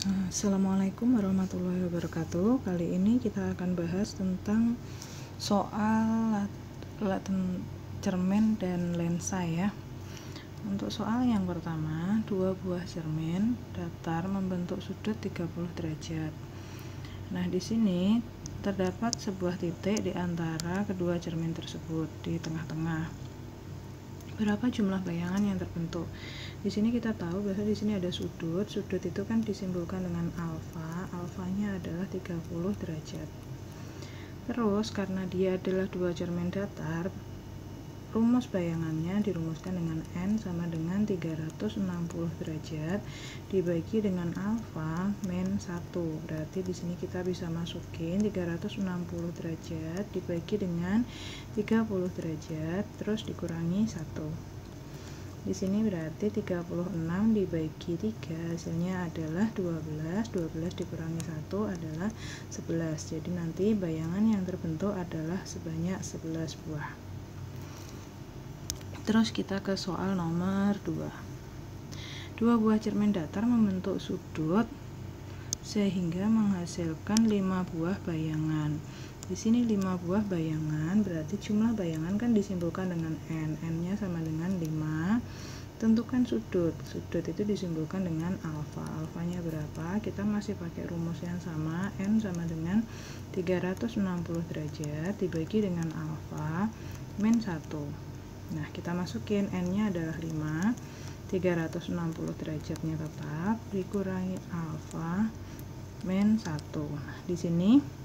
Assalamualaikum warahmatullahi wabarakatuh. Kali ini kita akan bahas tentang soal cermin dan lensa ya. Untuk soal yang pertama, dua buah cermin datar membentuk sudut 30 derajat. Nah, di sini terdapat sebuah titik di antara kedua cermin tersebut di tengah-tengah. Berapa jumlah bayangan yang terbentuk? Di sini kita tahu bahwa di sini ada sudut. Sudut itu kan disimbolkan dengan alfa. Alfanya adalah 30 derajat. Terus karena dia adalah dua cermin datar, rumus bayangannya dirumuskan dengan N sama dengan 360 derajat dibagi dengan alfa min 1. Berarti di sini kita bisa masukin 360 derajat dibagi dengan 30 derajat terus dikurangi 1. Di sini berarti 36 dibagi 3 hasilnya adalah 12. 12 dikurangi 1 adalah 11. Jadi nanti bayangan yang terbentuk adalah sebanyak 11 buah. Terus kita ke soal nomor 2. Dua buah cermin datar membentuk sudut sehingga menghasilkan 5 buah bayangan. Di sini 5 buah bayangan, berarti jumlah bayangan kan disimbolkan dengan N. N-nya sama dengan 5. Tentukan sudut. Sudut itu disimbolkan dengan alfa. Alfanya berapa? Kita masih pakai rumus yang sama. N sama dengan 360 derajat dibagi dengan alfa min 1. Nah, kita masukin N-nya adalah 5. 360 derajatnya tetap dikurangi alfa min 1. Nah, di sini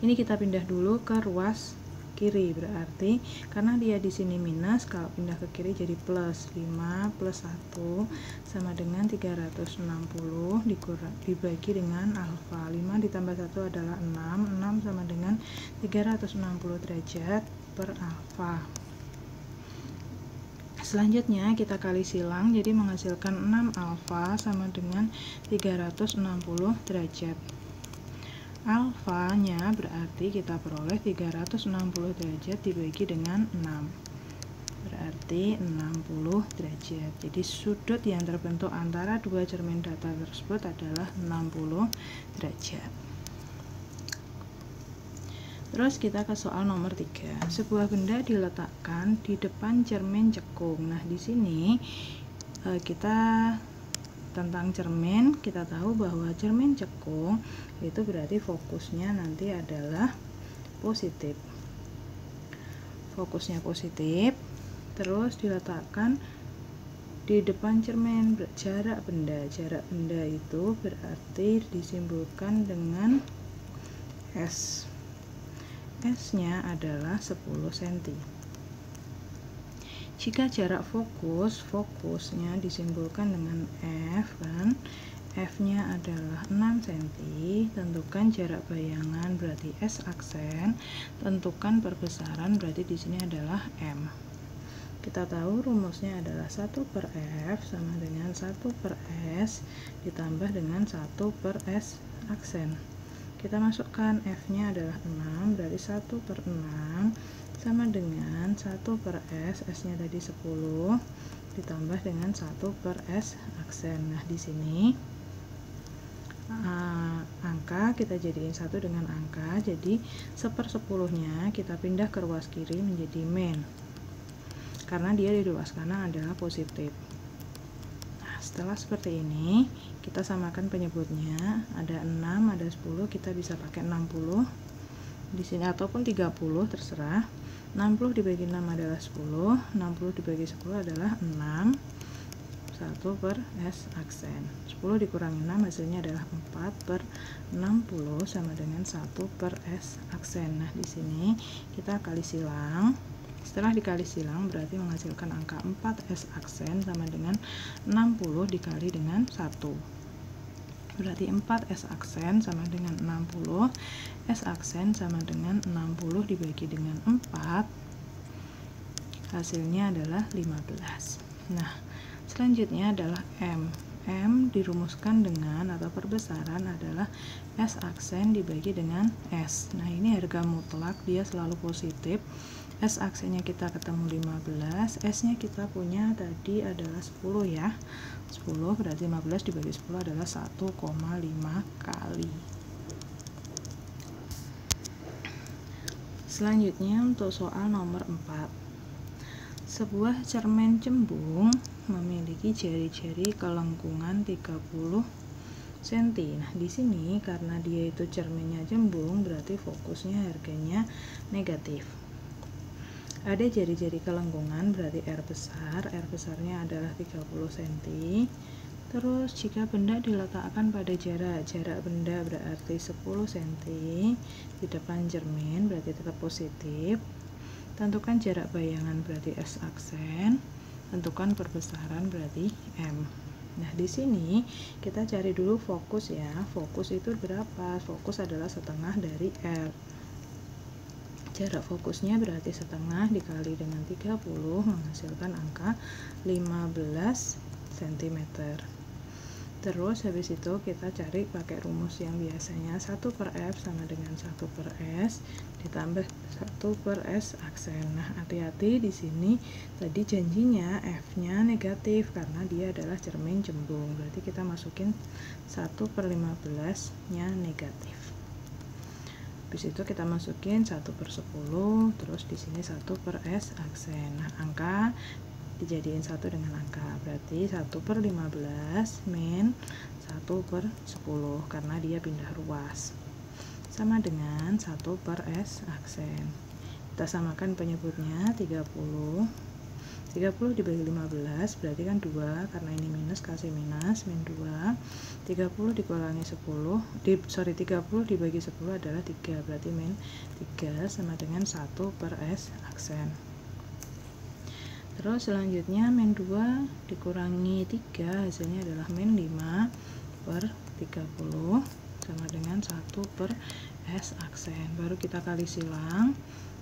ini kita pindah dulu ke ruas kiri, berarti karena dia di sini minus, kalau pindah ke kiri jadi plus. 5 plus 1 sama dengan 360 dibagi dengan alfa. 5 ditambah 1 adalah 6. 6 sama dengan 360 derajat per alfa. Selanjutnya kita kali silang, jadi menghasilkan 6 alfa sama dengan 360 derajat. Alfanya berarti kita peroleh 360 derajat dibagi dengan 6, berarti 60 derajat. Jadi sudut yang terbentuk antara dua cermin datar tersebut adalah 60 derajat. Terus kita ke soal nomor 3. Sebuah benda diletakkan di depan cermin cekung. Nah, di sini kita tentang cermin, kita tahu bahwa cermin cekung itu berarti fokusnya nanti adalah positif. Fokusnya positif, terus diletakkan di depan cermin. Jarak benda itu berarti disimbolkan dengan S. S-nya adalah 10 cm. Jika jarak fokusnya disimbolkan dengan F kan, F-nya adalah 6 cm, tentukan jarak bayangan berarti S aksen, tentukan perbesaran berarti di sini adalah M. Kita tahu rumusnya adalah 1 per F sama dengan 1 per S ditambah dengan 1 per S aksen. Kita masukkan F-nya adalah 6, berarti 1 per 6 sama dengan 1 per S, S-nya tadi 10, ditambah dengan 1 per S aksen. Nah, di sini angka kita jadiin 1 dengan angka, jadi 1/10-nya kita pindah ke ruas kiri menjadi min, karena dia di ruas kanan adalah positif. Nah, setelah seperti ini kita samakan penyebutnya, ada 6, ada 10, kita bisa pakai 60 di sini ataupun 30 terserah. 60 dibagi 6 adalah 10, 60 dibagi 10 adalah 6, 1 per S aksen. 10 dikurangi 6 hasilnya adalah 4 per 60 sama dengan 1 per S aksen. Nah, di sini kita kali silang. Setelah dikali silang berarti menghasilkan angka 4 S aksen sama dengan 60 dikali dengan 1. Berarti 4 S aksen sama dengan 60. S aksen sama dengan 60 dibagi dengan 4. Hasilnya adalah 15. Nah, selanjutnya adalah M. M dirumuskan dengan atau perbesaran adalah S aksen dibagi dengan S. Nah, ini harga mutlak, dia selalu positif. S aksennya kita ketemu 15, S nya kita punya tadi adalah 10 ya. 10 berarti 15 dibagi 10 adalah 1,5 kali. Selanjutnya untuk soal nomor 4. Sebuah cermin cembung memiliki jari-jari kelengkungan 30 cm. Nah, di sini karena dia itu cerminnya cembung, berarti fokusnya harganya negatif. Ada jari-jari kelengkungan berarti R besar, R besarnya adalah 30 cm. Terus jika benda diletakkan pada jarak benda berarti 10 cm di depan cermin berarti tetap positif. Tentukan jarak bayangan berarti S aksen, tentukan perbesaran berarti M. Nah, di sini kita cari dulu fokus ya. Fokus itu berapa? Fokus adalah setengah dari R. Jarak fokusnya berarti setengah dikali dengan 30 menghasilkan angka 15 cm. Terus habis itu kita cari pakai rumus yang biasanya 1/F sama dengan 1/S ditambah 1/S aksen. Nah, hati-hati di sini tadi janjinya F-nya negatif karena dia adalah cermin cembung. Berarti kita masukin 1/15-nya negatif. Habis itu kita masukin 1/10, terus di sini 1/S aksen. Nah, angka dijadiin 1 dengan angka, berarti 1/15 min 1/10 karena dia pindah ruas sama dengan 1/S aksen. Kita samakan penyebutnya 30 dibagi 15 berarti kan 2, karena ini minus kasih minus, min 2. 30 dikurangi 10 30 dibagi 10 adalah 3, berarti min 3 sama dengan 1/S aksen. Terus selanjutnya min 2 dikurangi 3 hasilnya adalah min 5/30 sama dengan 1/S aksen. Baru kita kali silang,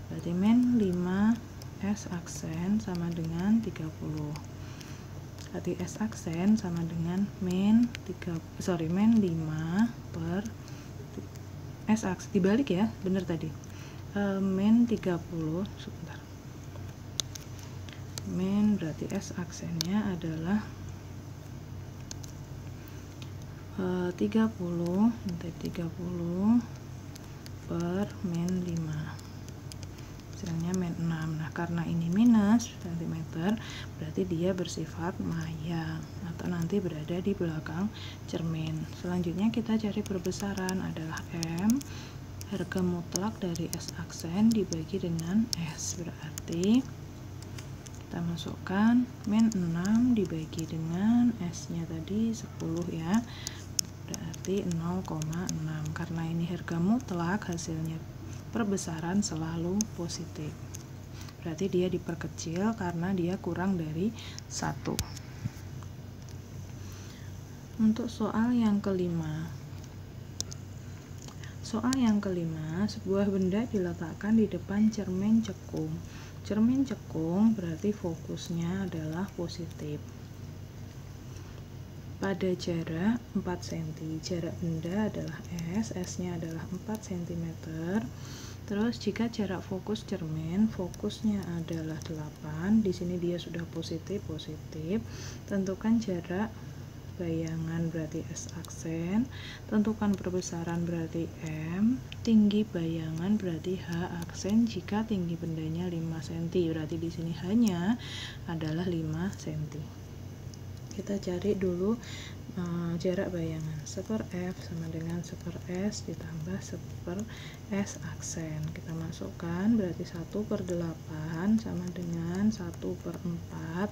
berarti min 5S aksen sama dengan 30. Berarti S aksen sama dengan min 5 S aksen, dibalik ya, bener tadi. Min 30, sebentar. Min berarti S aksennya adalah 30 per min 5. Hasilnya min 6. Nah, karena ini minus cm berarti dia bersifat maya atau nanti berada di belakang cermin. Selanjutnya kita cari perbesaran adalah M. Harga mutlak dari S aksen dibagi dengan S, berarti kita masukkan min 6 dibagi dengan S nya tadi 10 ya, berarti 0,6. Karena ini harga mutlak, hasilnya perbesaran selalu positif, berarti dia diperkecil karena dia kurang dari 1. Untuk soal yang kelima, sebuah benda diletakkan di depan cermin cekung. Cermin cekung berarti fokusnya adalah positif pada jarak 4 cm. Jarak benda adalah S, S-nya adalah 4 cm. Terus jika jarak fokus cermin, fokusnya adalah 8. Di sini dia sudah positif. Tentukan jarak bayangan berarti S aksen, tentukan perbesaran berarti M, tinggi bayangan berarti H aksen jika tinggi bendanya 5 cm. Berarti di sini hanya adalah 5 cm. Kita cari dulu jarak bayangan. 1/F sama dengan 1/S ditambah 1/S aksen. Kita masukkan berarti 1/8 sama dengan 1/4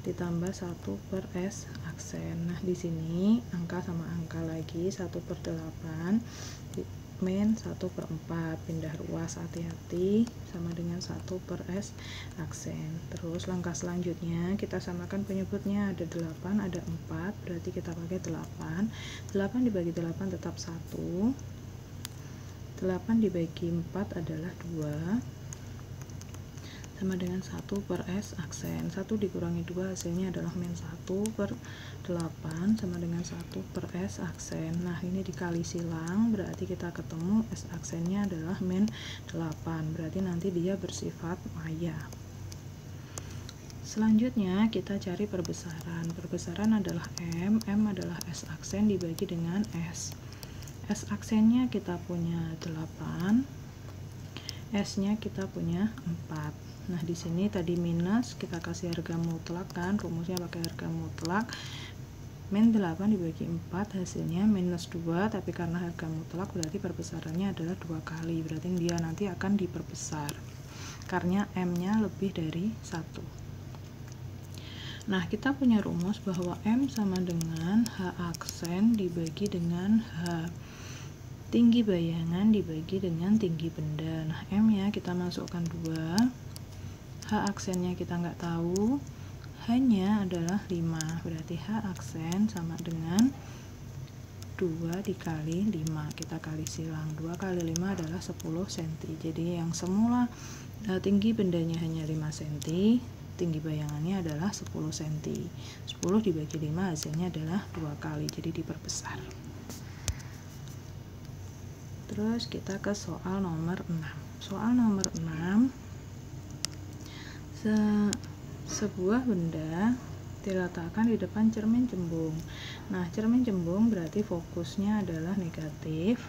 ditambah 1/S aksen. Nah, di sini angka sama angka lagi, 1/8 min 1/4 pindah ruas, hati-hati, sama dengan 1/S aksen. Terus langkah selanjutnya kita samakan penyebutnya, ada 8 ada 4, berarti kita pakai 8 dibagi 8 tetap 1, 8 dibagi 4 adalah 2, sama dengan 1 per S aksen. 1 dikurangi 2 hasilnya adalah min 1 per 8 sama dengan 1 per S aksen. Nah, ini dikali silang, berarti kita ketemu S aksennya adalah min 8. Berarti nanti dia bersifat maya. Selanjutnya kita cari perbesaran. Perbesaran adalah M adalah S aksen dibagi dengan S. S aksennya kita punya 8, S-nya kita punya 4. Nah, di sini tadi minus, kita kasih harga mutlak kan, rumusnya pakai harga mutlak. Min 8 dibagi 4 hasilnya minus 2, tapi karena harga mutlak berarti perbesarannya adalah 2 kali. Berarti dia nanti akan diperbesar karena M-nya lebih dari 1. Nah, kita punya rumus bahwa M sama dengan H aksen dibagi dengan H tinggi bayangan dibagi dengan tinggi benda. Nah, M ya kita masukkan 2, H aksennya kita nggak tahu, H-nya adalah 5, berarti H aksen sama dengan 2 dikali 5, kita kali silang, 2 kali 5 adalah 10 cm. Jadi yang semula tinggi bendanya hanya 5 cm, tinggi bayangannya adalah 10 cm. 10 dibagi 5 hasilnya adalah 2 kali, jadi diperbesar. Terus kita ke soal nomor 6. Soal nomor 6, sebuah benda diletakkan di depan cermin cembung. Nah, cermin cembung berarti fokusnya adalah negatif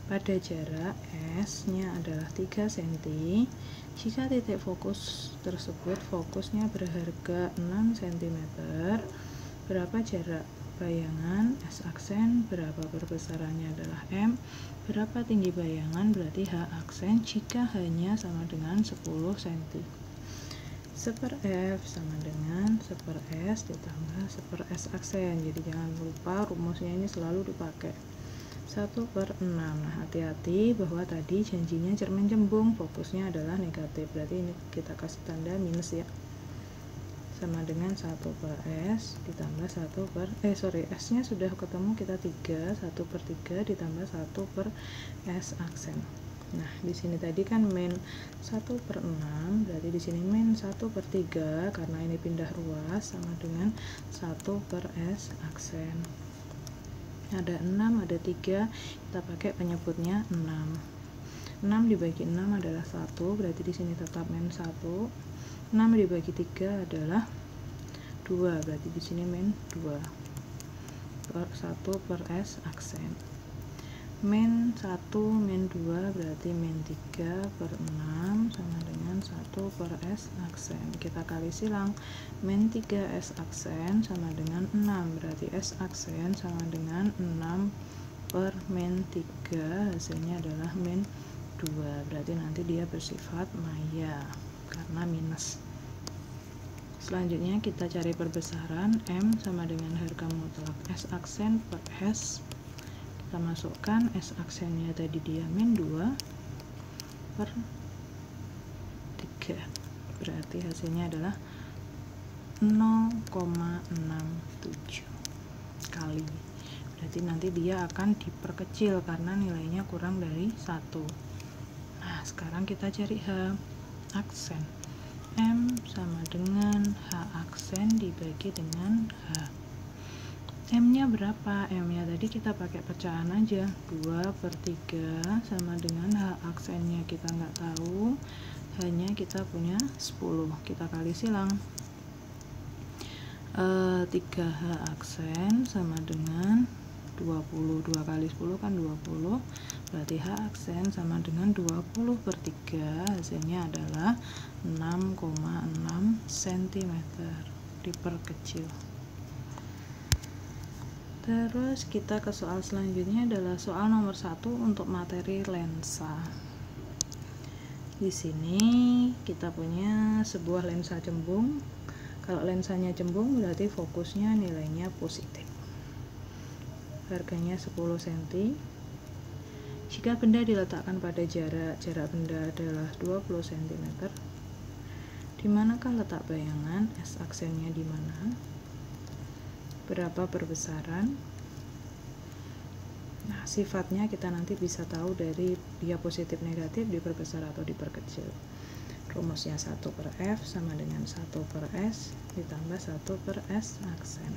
pada jarak S-nya adalah 3 cm. Jika titik fokus tersebut fokusnya berharga 6 cm, berapa jarak bayangan S aksen, berapa perbesarannya adalah M, berapa tinggi bayangan berarti H aksen jika hanya sama dengan 10 cm. 1 per F sama dengan 1 per S ditambah 1 per S aksen. Jadi jangan lupa rumusnya ini selalu dipakai. 1 per 6. Nah, hati-hati bahwa tadi janjinya cermin cembung, fokusnya adalah negatif. Berarti ini kita kasih tanda minus ya. Sama dengan 1 per S ditambah 1 per S-nya sudah ketemu, kita 3, 1 per 3 ditambah 1 per S aksen. Nah, di sini tadi kan min 1 per 6, berarti di sini min 1 per 3 karena ini pindah ruas sama dengan 1 per S aksen. Ada 6, ada 3, kita pakai penyebutnya 6. 6 dibagi 6 adalah 1, berarti di sini tetap min 1. 6 dibagi 3 adalah 2, berarti di sini min 2 per 1 per S aksen. Min 1 min 2 berarti min 3 per 6 sama dengan 1 per S aksen. Kita kali silang, min 3 S aksen sama dengan 6, berarti S aksen sama dengan 6 per min 3, hasilnya adalah min 2, berarti nanti dia bersifat maya karena minus. Selanjutnya kita cari perbesaran. M sama dengan harga mutlak S aksen per S, kita masukkan S aksennya tadi dia min 2 per 3, berarti hasilnya adalah 0,67 kali. Berarti nanti dia akan diperkecil karena nilainya kurang dari 1. Nah, sekarang kita cari H aksen. M sama dengan H aksen dibagi dengan H. M-nya berapa? M-nya tadi kita pakai pecahan aja, 2 per 3 sama dengan H aksennya kita nggak tahu, hanya kita punya 10, kita kali silang, 3H aksen sama dengan 20, 2 kali 10 kan 20, berarti H aksen sama dengan 20 per 3, hasilnya adalah 6,6 cm, diperkecil. Terus kita ke soal selanjutnya adalah soal nomor 1 untuk materi lensa. Di sini kita punya sebuah lensa cembung. Kalau lensanya cembung berarti fokusnya nilainya positif. Harganya 10 cm. Jika benda diletakkan pada jarak benda adalah 20 cm, di manakah letak bayangan? S aksennya di mana? Berapa perbesaran? Nah, sifatnya kita nanti bisa tahu dari dia positif negatif, diperbesar atau diperkecil. rumusnya 1/f sama dengan 1/s ditambah 1/s aksen.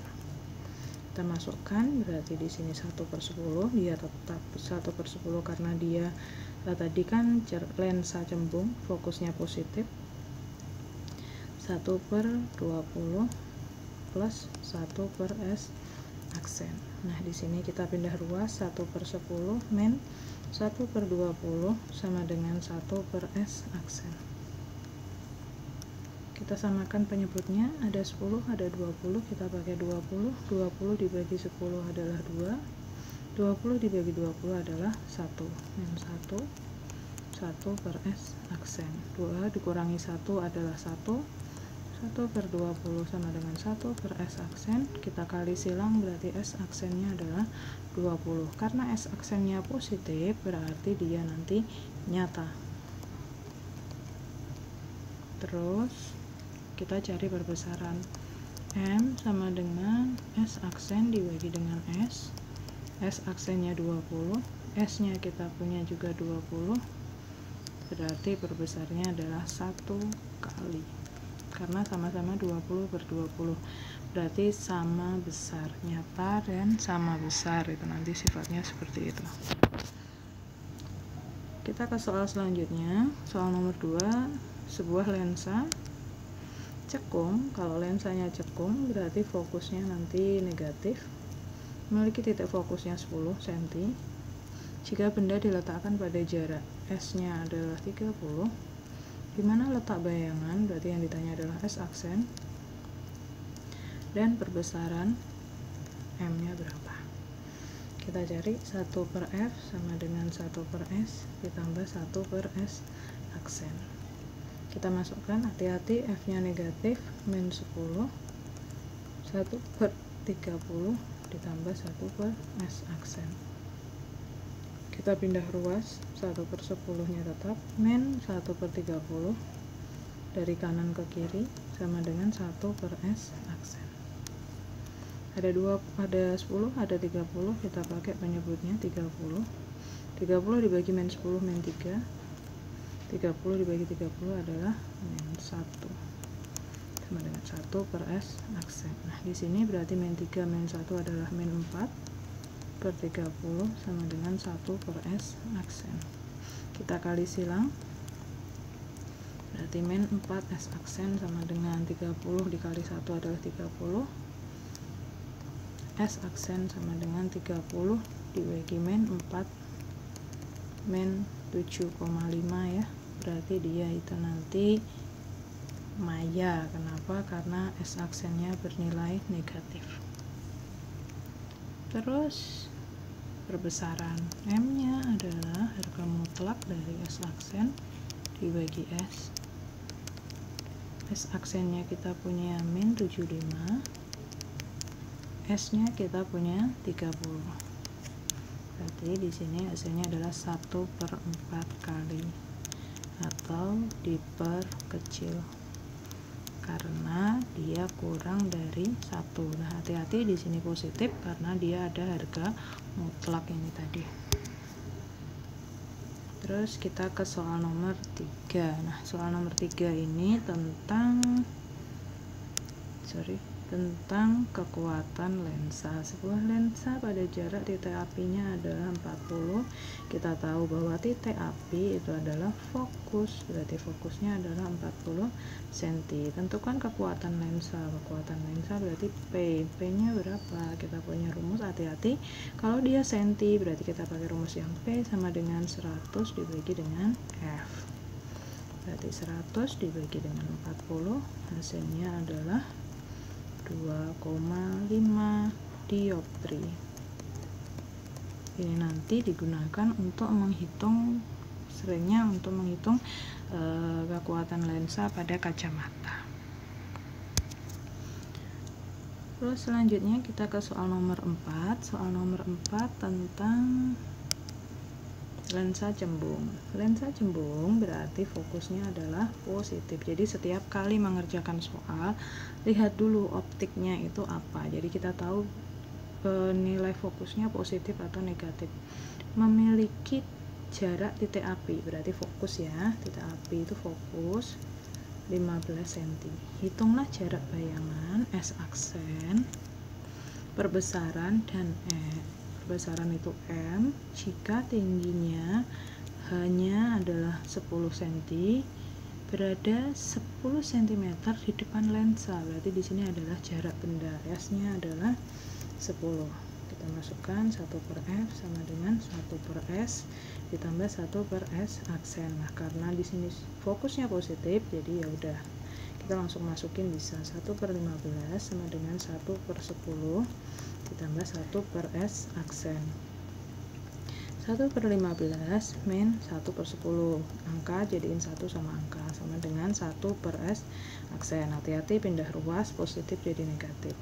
Kita masukkan, berarti di sini 1/10, dia tetap 1/10 karena dia tadi kan lensa cembung, fokusnya positif. 1/20 plus 1/s aksen. Nah, di sini kita pindah ruas, 1/10 min 1/20 sama dengan 1/s aksen. Kita samakan penyebutnya, ada 10, ada 20, kita pakai 20, 20 dibagi 10 adalah 2, 20 dibagi 20 adalah 1, min 1, 1/s aksen. 2 dikurangi 1 adalah 1, 1/20 sama dengan 1/s aksen, kita kali silang berarti s aksennya adalah 20. Karena s aksennya positif, berarti dia nanti nyata. Terus kita cari perbesaran. M sama dengan S aksen dibagi dengan S. S aksennya 20, S-nya kita punya juga 20. Berarti perbesarnya adalah 1 kali. Karena sama-sama 20/20. Berarti sama besar, nyata dan sama besar, itu nanti sifatnya seperti itu. Kita ke soal selanjutnya, soal nomor 2, sebuah lensa cekung. Kalau lensanya cekung berarti fokusnya nanti negatif, memiliki titik fokusnya 10 cm. Jika benda diletakkan pada jarak S-nya adalah 30, di mana letak bayangan, berarti yang ditanya adalah S aksen, dan perbesaran M-nya berapa. Kita cari 1/f sama dengan 1/s ditambah 1/s aksen. Kita masukkan, hati-hati F-nya negatif, min 10, 1/30 ditambah 1/s aksen. Kita pindah ruas, 1/10 nya tetap, min 1/30 dari kanan ke kiri sama dengan 1/s aksen. Ada 10, ada 30, kita pakai penyebutnya 30. 30 dibagi min 10 min 3. 30 dibagi 30 adalah min 1 sama dengan 1/s aksen. Nah, di sini berarti min 3 min 1 adalah min 4/30 sama dengan 1/s aksen. Kita kali silang, berarti min 4s aksen sama dengan 30 dikali 1 adalah 30. S aksen sama dengan 30 dibagi min 4 min 7,5 ya. Berarti dia itu nanti maya. Kenapa? Karena S aksennya bernilai negatif. Terus perbesaran M nya adalah harga mutlak dari S aksen dibagi S. S aksennya kita punya min 75, S nya kita punya 30. Berarti di sini hasilnya adalah 1/4 kali, atau diperkecil karena dia kurang dari 1. Nah, hati-hati di sini positif karena dia ada harga mutlak ini tadi. Terus kita ke soal nomor 3. Nah, soal nomor 3 ini tentang kekuatan lensa. Sebuah lensa pada jarak titik apinya adalah 40. Kita tahu bahwa titik api itu adalah fokus, berarti fokusnya adalah 40 cm. Tentukan kekuatan lensa. Kekuatan lensa berarti P nya berapa? Kita punya rumus, hati-hati kalau dia senti berarti kita pakai rumus yang P sama dengan 100 dibagi dengan F. Berarti 100 dibagi dengan 40, hasilnya adalah 2,5 dioptri. Ini nanti digunakan untuk menghitung, seringnya untuk menghitung kekuatan lensa pada kacamata. Terus selanjutnya kita ke soal nomor 4. Soal nomor 4 tentang lensa cembung. Lensa cembung berarti fokusnya adalah positif. Jadi setiap kali mengerjakan soal, lihat dulu optiknya itu apa. Jadi kita tahu nilai fokusnya positif atau negatif. Memiliki jarak titik api, berarti fokus ya, titik api itu fokus 15 cm. Hitunglah jarak bayangan S aksen, perbesaran dan perbesaran itu M jika tingginya hanya adalah 10 cm, berada 10 cm di depan lensa. Berarti di sini adalah jarak benda, S-nya adalah 10. Kita masukkan 1/f sama dengan 1/s ditambah 1/s aksen. Nah, karena di sini fokusnya positif, jadi ya udah kita langsung masukin, bisa 1/15 sama dengan 1/10 ditambah 1/s aksen. 1/15 min 1/10, angka jadiin 1 sama angka, sama dengan 1/s aksen. Hati-hati pindah ruas, positif jadi negatif.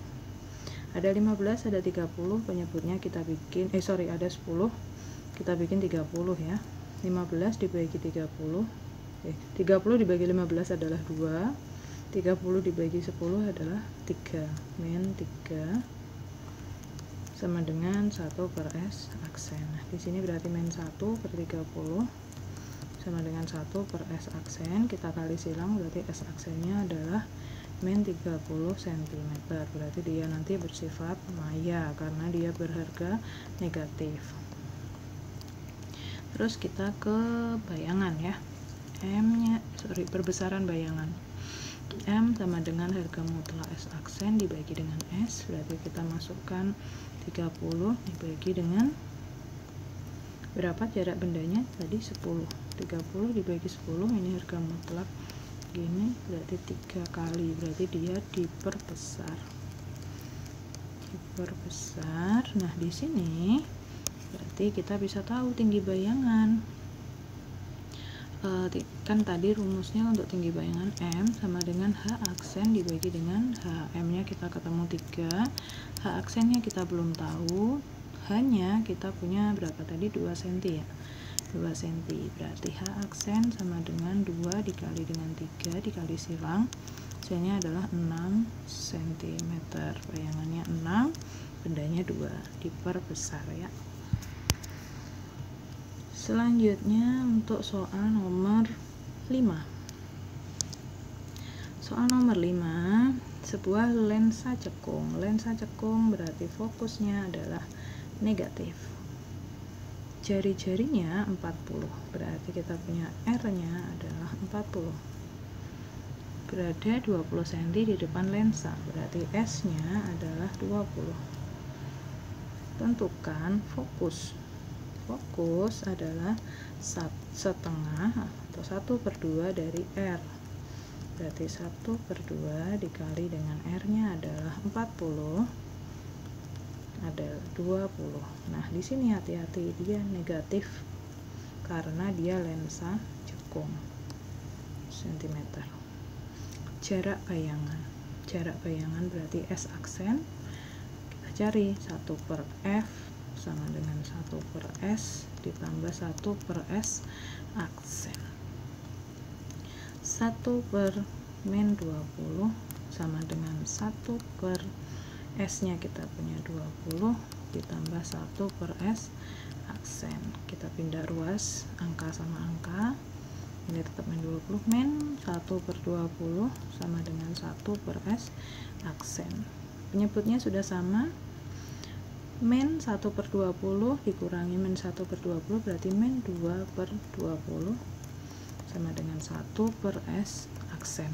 Ada 15, ada 30, penyebutnya kita bikin ada 10, kita bikin 30 ya. 15 dibagi 30, 30 dibagi 15 adalah 2, 30 dibagi 10 adalah 3, min 3 sama dengan 1/s aksen. Nah, di sini berarti min 1/30 sama dengan 1/s aksen. Kita kali silang, berarti S aksennya adalah min 30 cm. Berarti dia nanti bersifat maya karena dia berharga negatif. Terus kita ke bayangan ya. Perbesaran bayangan. M sama dengan harga mutlak S aksen dibagi dengan S, berarti kita masukkan 30 dibagi dengan berapa jarak bendanya tadi, 10. 30 dibagi 10, ini harga mutlak gini, berarti 3 kali, berarti dia diperbesar. Nah, di sini berarti kita bisa tahu tinggi bayangan. Kan tadi rumusnya untuk tinggi bayangan M sama dengan H aksen dibagi dengan H. M nya kita ketemu 3, H aksennya kita belum tahu, H nya kita punya berapa tadi, 2 cm ya, 2 cm, berarti H aksen sama dengan 2 dikali dengan 3 dikali silang, hasilnya adalah 6 cm. Bayangannya 6, bendanya 2, diperbesar ya. Selanjutnya untuk soal nomor 5. Soal nomor 5, sebuah lensa cekung. Lensa cekung berarti fokusnya adalah negatif. Jari-jarinya 40, berarti kita punya R-nya adalah 40. Berada 20 cm di depan lensa, berarti S-nya adalah 20. Tentukan fokus. Fokus adalah setengah atau 1/2 dari R, berarti 1/2 dikali dengan R nya adalah 40, ada 20. Nah, di sini hati-hati, dia negatif karena dia lensa cekung cm. Jarak bayangan berarti S aksen, kita cari 1/f sama dengan 1/s ditambah 1/s aksen. 1/min 20 sama dengan 1/s nya kita punya 20 ditambah 1/s aksen. Kita pindah ruas, angka sama angka, ini tetap min 20, min 1/20 sama dengan 1/s aksen. Penyebutnya sudah sama, min 1/20 dikurangi min 1/20 berarti min 2/20 sama dengan 1/s aksen.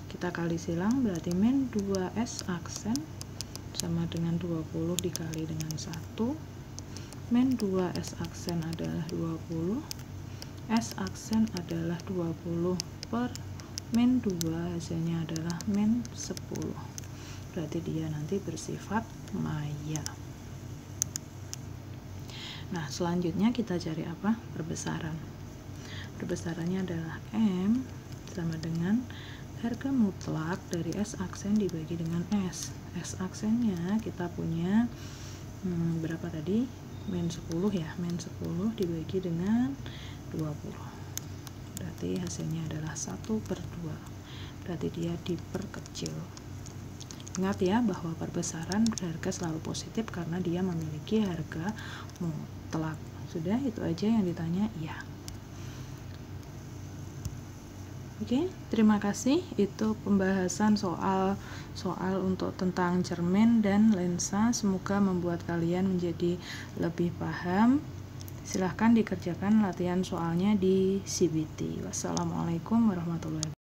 Kita kali silang, berarti min 2s aksen sama dengan 20 dikali dengan 1, min 2s aksen adalah 20, s aksen adalah 20 per min 2, hasilnya adalah min 10. Berarti dia nanti bersifat maya. Nah, selanjutnya kita cari apa? Perbesaran. Perbesarannya adalah M sama dengan harga mutlak dari S aksen dibagi dengan S. S aksennya kita punya berapa tadi? Min 10 ya, min 10 dibagi dengan 20. Berarti hasilnya adalah 1/2. Berarti dia diperkecil. Ingat ya bahwa perbesaran berharga selalu positif karena dia memiliki harga mutlak. Sudah, itu aja yang ditanya. Iya. Oke, terima kasih. Itu pembahasan soal untuk tentang cermin dan lensa. Semoga membuat kalian menjadi lebih paham. Silahkan dikerjakan latihan soalnya di CBT. Wassalamualaikum warahmatullahi wabarakatuh.